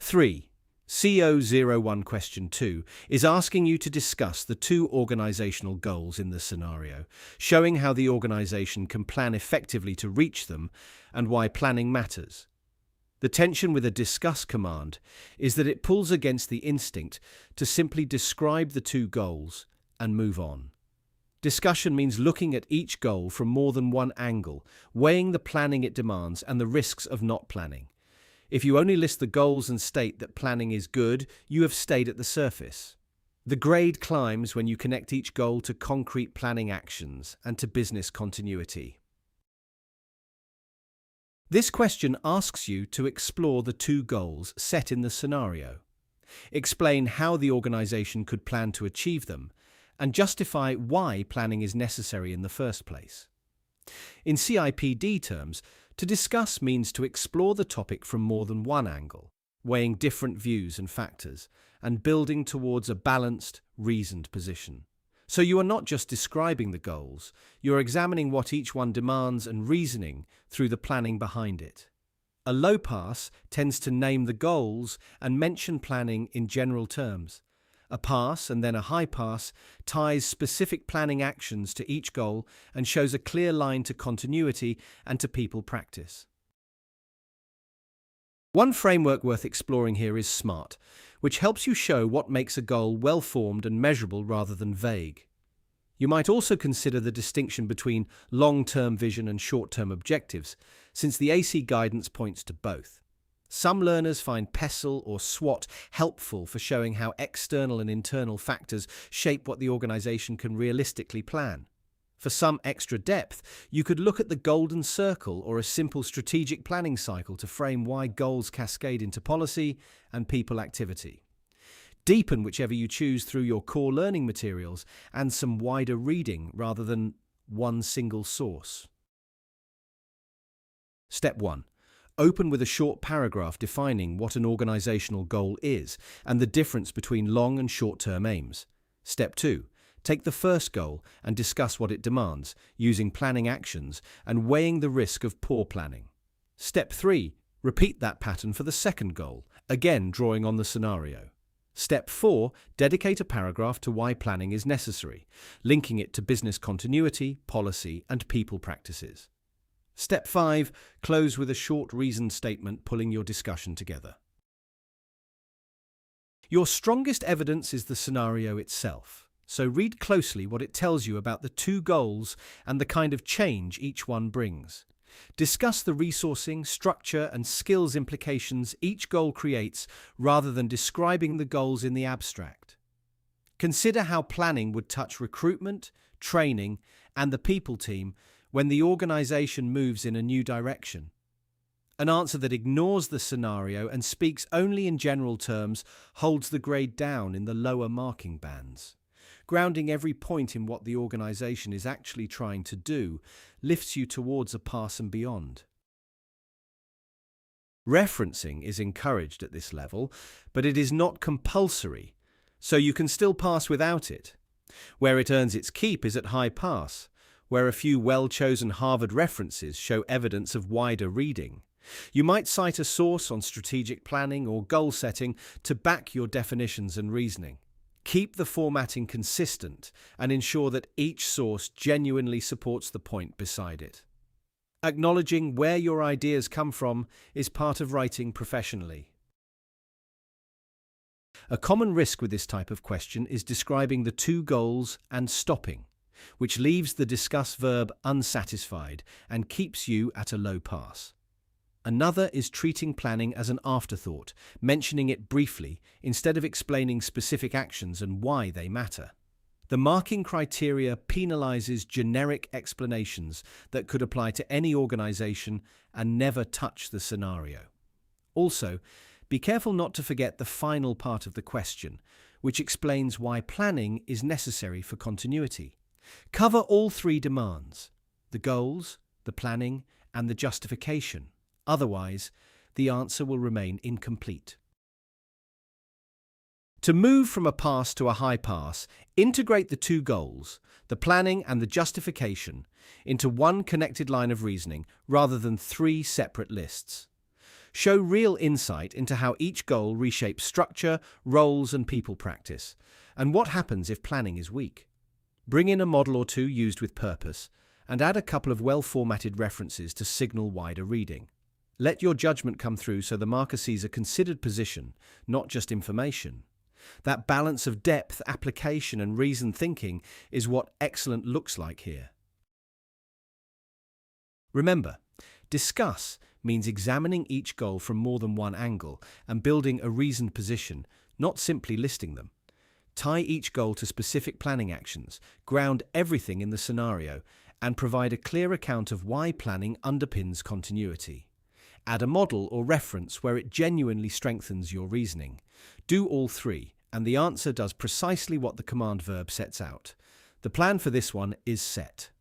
3. CO01 question 2 is asking you to discuss the two organizational goals in the scenario, showing how the organization can plan effectively to reach them and why planning matters. The tension with a discuss command is that it pulls against the instinct to simply describe the two goals and move on. Discussion means looking at each goal from more than one angle, weighing the planning it demands and the risks of not planning. If you only list the goals and state that planning is good, you have stayed at the surface. The grade climbs when you connect each goal to concrete planning actions and to business continuity. This question asks you to explore the two goals set in the scenario. Explain how the organization could plan to achieve them, and justify why planning is necessary in the first place. In CIPD terms, to discuss means to explore the topic from more than one angle, weighing different views and factors, and building towards a balanced, reasoned position. So you are not just describing the goals, you're examining what each one demands and reasoning through the planning behind it. A low pass tends to name the goals and mention planning in general terms. A pass and then a high pass ties specific planning actions to each goal and shows a clear line to continuity and to people practice. One framework worth exploring here is SMART, which helps you show what makes a goal well-formed and measurable rather than vague. You might also consider the distinction between long-term vision and short-term objectives, since the AC guidance points to both. Some learners find PESTLE or SWOT helpful for showing how external and internal factors shape what the organization can realistically plan. For some extra depth, you could look at the golden circle or a simple strategic planning cycle to frame why goals cascade into policy and people activity. Deepen whichever you choose through your core learning materials and some wider reading rather than one single source. Step 1. Open with a short paragraph defining what an organizational goal is and the difference between long and short-term aims. Step 2. Take the first goal and discuss what it demands, using planning actions and weighing the risk of poor planning. Step 3. Repeat that pattern for the second goal, again drawing on the scenario. Step 4. Dedicate a paragraph to why planning is necessary, linking it to business continuity, policy, and people practices. Step 5. Close with a short reasoned statement pulling your discussion together. Your strongest evidence is the scenario itself, so read closely what it tells you about the two goals and the kind of change each one brings. Discuss the resourcing, structure, and skills implications each goal creates rather than describing the goals in the abstract. Consider how planning would touch recruitment, training, and the people team when the organization moves in a new direction. An answer that ignores the scenario and speaks only in general terms holds the grade down in the lower marking bands. Grounding every point in what the organization is actually trying to do lifts you towards a pass and beyond. Referencing is encouraged at this level, but it is not compulsory, so you can still pass without it. Where it earns its keep is at high pass, where a few well-chosen Harvard references show evidence of wider reading. You might cite a source on strategic planning or goal setting to back your definitions and reasoning. Keep the formatting consistent and ensure that each source genuinely supports the point beside it. Acknowledging where your ideas come from is part of writing professionally. A common risk with this type of question is describing the two goals and stopping, which leaves the discuss verb unsatisfied and keeps you at a low pass. Another is treating planning as an afterthought, mentioning it briefly instead of explaining specific actions and why they matter. The marking criteria penalizes generic explanations that could apply to any organization and never touch the scenario. Also, be careful not to forget the final part of the question, which explains why planning is necessary for continuity. Cover all three demands: the goals, the planning, and the justification. Otherwise, the answer will remain incomplete. To move from a pass to a high pass, integrate the two goals, the planning and the justification, into one connected line of reasoning rather than three separate lists. Show real insight into how each goal reshapes structure, roles, and people practice, and what happens if planning is weak. Bring in a model or two used with purpose, and add a couple of well-formatted references to signal wider reading. Let your judgment come through so the marker sees a considered position, not just information. That balance of depth, application, and reasoned thinking is what excellent looks like here. Remember, discuss means examining each goal from more than one angle and building a reasoned position, not simply listing them. Tie each goal to specific planning actions, ground everything in the scenario, and provide a clear account of why planning underpins continuity. Add a model or reference where it genuinely strengthens your reasoning. Do all three, and the answer does precisely what the command verb sets out. The plan for this one is set.